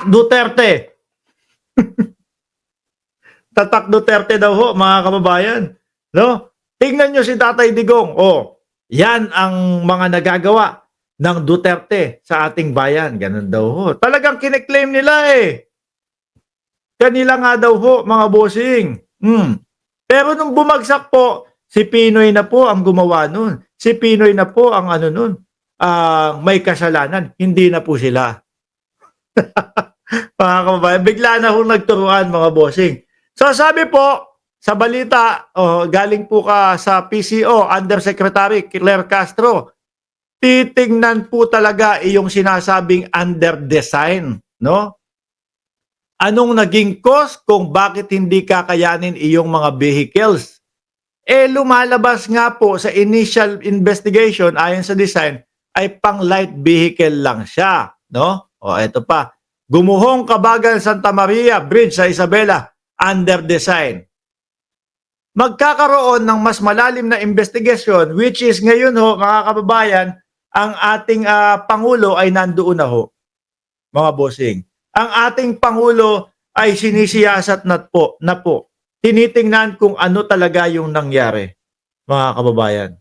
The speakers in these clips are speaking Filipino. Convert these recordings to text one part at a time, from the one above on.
Tatak Duterte. Tatak Duterte daw ho, mga kababayan. No? Tingnan nyo si Tatay Digong. Oh, yan ang mga nagagawa ng Duterte sa ating bayan. Ganun daw ho. Talagang kineklaim nila eh. Kanila nga daw ho, mga bossing. Pero nung bumagsak po, si Pinoy na po ang gumawa nun. Si Pinoy na po ang ano nun, may kasalanan. Hindi na po sila. Mga kababayan, bigla na hong nagturuan, mga bossing. So sabi po, sa balita, galing po ka sa PCO, Undersecretary Claire Castro, titingnan po talaga iyong sinasabing underdesign, no? Anong naging cause kung bakit hindi kakayanin iyong mga vehicles? Lumalabas nga po sa initial investigation ayon sa design ay pang light vehicle lang siya, no? Eto pa. Gumuhong Kabagan Santa Maria Bridge sa Isabela, under design. Magkakaroon ng mas malalim na investigation, which is ngayon ho, mga kababayan, ang ating Pangulo ay nandoon na ho, mga bossing. Ang ating Pangulo ay sinisiyasat na po. Tinitingnan kung ano talaga yung nangyari, mga kababayan.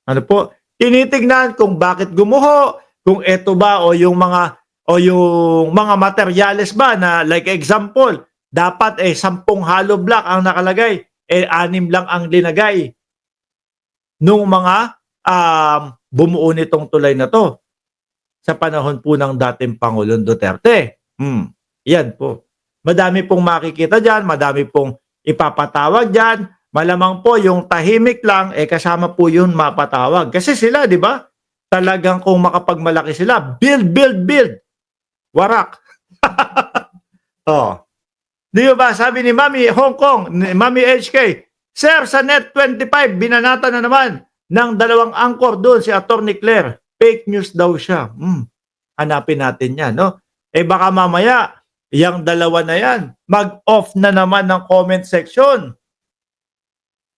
Ano po? Tinitingnan kung bakit gumuho, kung eto ba o yung mga materyales ba na like example, dapat 10 hollow block ang nakalagay, 6 lang ang linagay nung mga bumuo nitong tulay na to sa panahon po ng dating Pangulong Duterte. Yan po. Madami pong makikita dyan, madami pong ipapatawag dyan. Malamang po yung tahimik lang, kasama po yun mapatawag. Kasi sila, di ba? Talagang kung makapagmalaki sila, build. Warak. Di ba? Sabi ni Mami Hong Kong, ni Mami HK, Sir, sa Net 25, binanata na naman ng 2 angkor doon si Atty. Claire. Fake news daw siya. Hanapin natin yan, no? Baka mamaya, yung 2 na yan, mag-off na naman ng comment section.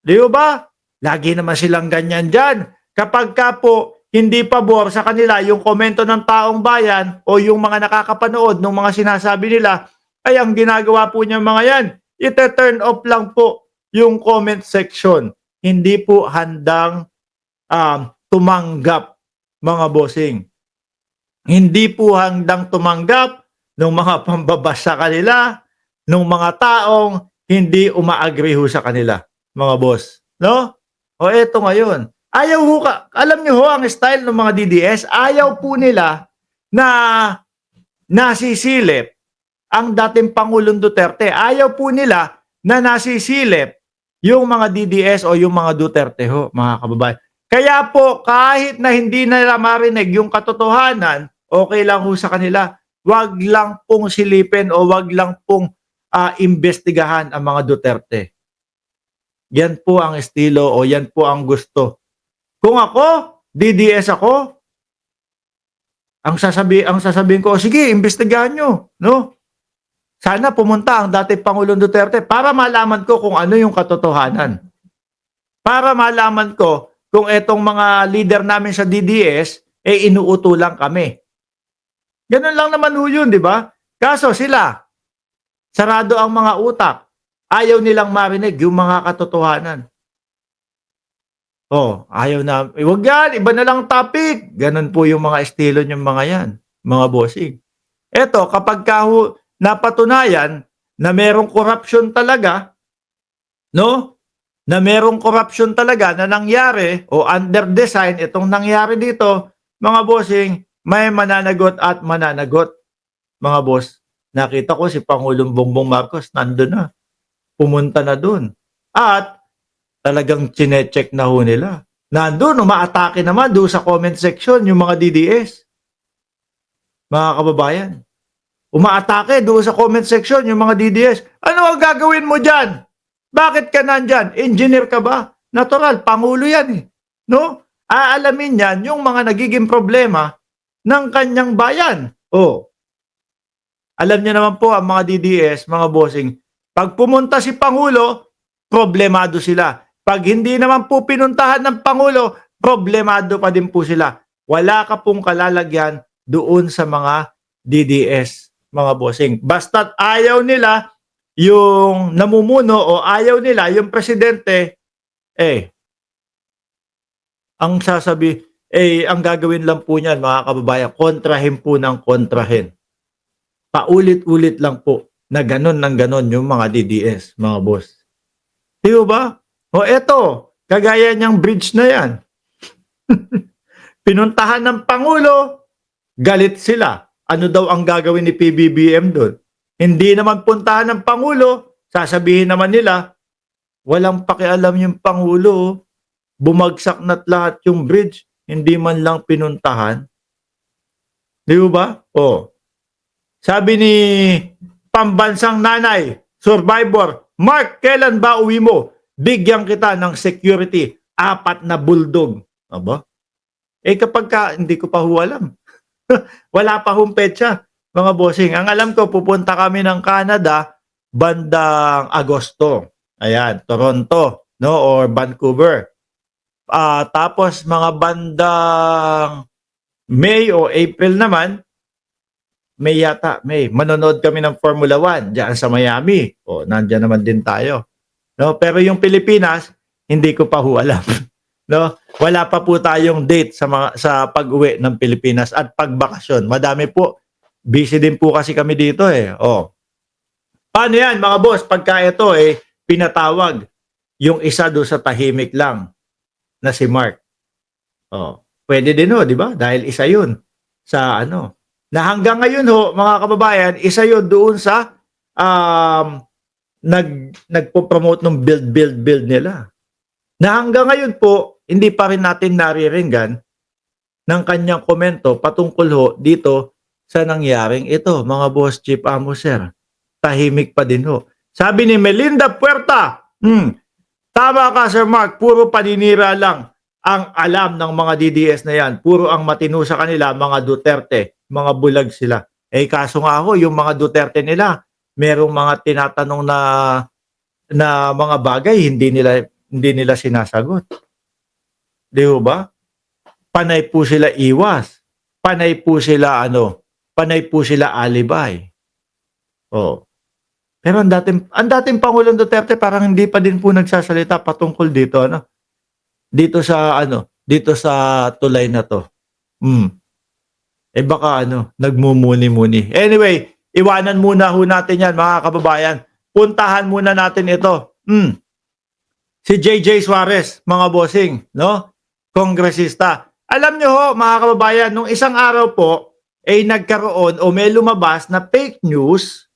Di ba? Lagi naman silang ganyan dyan. Kapag ka po, hindi pabor sa kanila yung komento ng taong bayan o yung mga nakakapanood ng mga sinasabi nila, ay ang ginagawa po niya mga yan, ite-turn off lang po yung comment section. Hindi po handang tumanggap, mga bossing. Hindi po handang tumanggap ng mga pambabas sa kanila, ng mga taong hindi umaagree ho sa kanila, mga boss. No? Eto ngayon. Ayaw ho alam niyo ho ang style ng mga DDS, ayaw po nila na nasisilip ang dating Pangulong Duterte. Ayaw po nila na nasisilip yung mga DDS o yung mga Duterte ho, mga kababayan. Kaya po, kahit na hindi nila marinig yung katotohanan, okay lang ho sa kanila. Wag lang pong silipin o wag lang pong imbestigahan ang mga Duterte. Yan po ang estilo o yan po ang gusto. Kung ako, DDS ako, ang sasabihin ko, sige, imbestigahan nyo, no? Sana pumunta ang dating Pangulong Duterte para malaman ko kung ano yung katotohanan. Para malaman ko kung etong mga leader namin sa DDS, inuuto lang kami. Ganun lang naman ho yun, di ba? Kaso sila, sarado ang mga utak. Ayaw nilang marinig yung mga katotohanan. Ayaw na. Wag yan, iba na lang topic. Ganun po yung mga estilo ng mga yan, mga bossing. Eto, kapag napatunayan na merong corruption talaga, no? Na merong corruption talaga na nangyari o under design itong nangyari dito, mga bossing, may mananagot at mananagot, mga boss. Nakita ko si Pangulong Bongbong Marcos nandun na. Pumunta na dun. At talagang chinecheck na ho nila. Nandun, umaatake naman doon sa comment section yung mga DDS. Mga kababayan. Umaatake doon sa comment section yung mga DDS. Ano ang gagawin mo dyan? Bakit ka nandyan? Engineer ka ba? Natural, Pangulo yan eh. No? Aalamin yan yung mga nagiging problema ng kanyang bayan. Alam niyo naman po ang mga DDS, mga bossing, pag pumunta si Pangulo, problemado sila. Pag hindi naman po pinuntahan ng Pangulo, problemado pa din po sila. Wala ka pong kalalagyan doon sa mga DDS, mga bossing. Basta't ayaw nila yung namumuno o ayaw nila yung presidente, eh, ang ang gagawin lang po niyan mga kababayan, kontrahin po ng kontrahin. Paulit-ulit lang po na gano'n ng gano'n yung mga DDS, mga boss. Di ba? O eto, kagaya niyang bridge na yan. Pinuntahan ng Pangulo, galit sila. Ano daw ang gagawin ni PBBM doon? Hindi naman puntahan ng Pangulo, sasabihin naman nila, walang pakialam yung Pangulo, bumagsak na't lahat yung bridge, hindi man lang pinuntahan. Di ba? O, sabi ni pambansang nanay, survivor, Mark, kailan ba uwi mo? Bigyan kita ng security, 4 na bulldog. Aba? Kapag hindi ko pa alam. Wala pa hong petsa, mga bossing. Ang alam ko, pupunta kami ng Canada bandang Agosto. Ayan, Toronto, no, or Vancouver. Tapos mga bandang May o April naman, May, manonood kami ng Formula 1 diyan sa Miami. O, nandiyan naman din tayo. No, pero yung Pilipinas, hindi ko pa alam. No, wala pa po tayong date sa pag-uwi ng Pilipinas at pagbakasyon. Madami po. Busy din po kasi kami dito eh. Oh. Paano 'yan, mga boss, pagka ito pinatawag yung isa do sa tahimik lang na si Mark. Oh, pwede din di ba? Dahil isa 'yun sa na hanggang ngayon mga kababayan, isa 'yun doon sa nagpo-promote ng build nila. Na hanggang ngayon po, hindi pa rin natin nariringgan ng kanyang komento patungkol dito sa nangyaring ito, mga boss, Chief Amos, sir. Tahimik pa din Sabi ni Melinda Puerta, tama ka, Sir Mark, puro paninira lang ang alam ng mga DDS na yan. Puro ang matino sa kanila, mga Duterte, mga bulag sila. Kaso nga yung mga Duterte nila, merong mga tinatanong na mga bagay, hindi nila sinasagot. Di ba? Panay po sila iwas. Panay po sila alibay. Oh. Pero ang dating Pangulong Duterte parang hindi pa din po nagsasalita patungkol dito dito sa tulay na to. Baka nagmumuni-muni. Anyway, iwanan muna natin yan, mga kababayan. Puntahan muna natin ito. Si JJ Suarez, mga bossing, no? Kongresista. Alam nyo mga kababayan, nung isang araw po, nagkaroon o may lumabas na fake news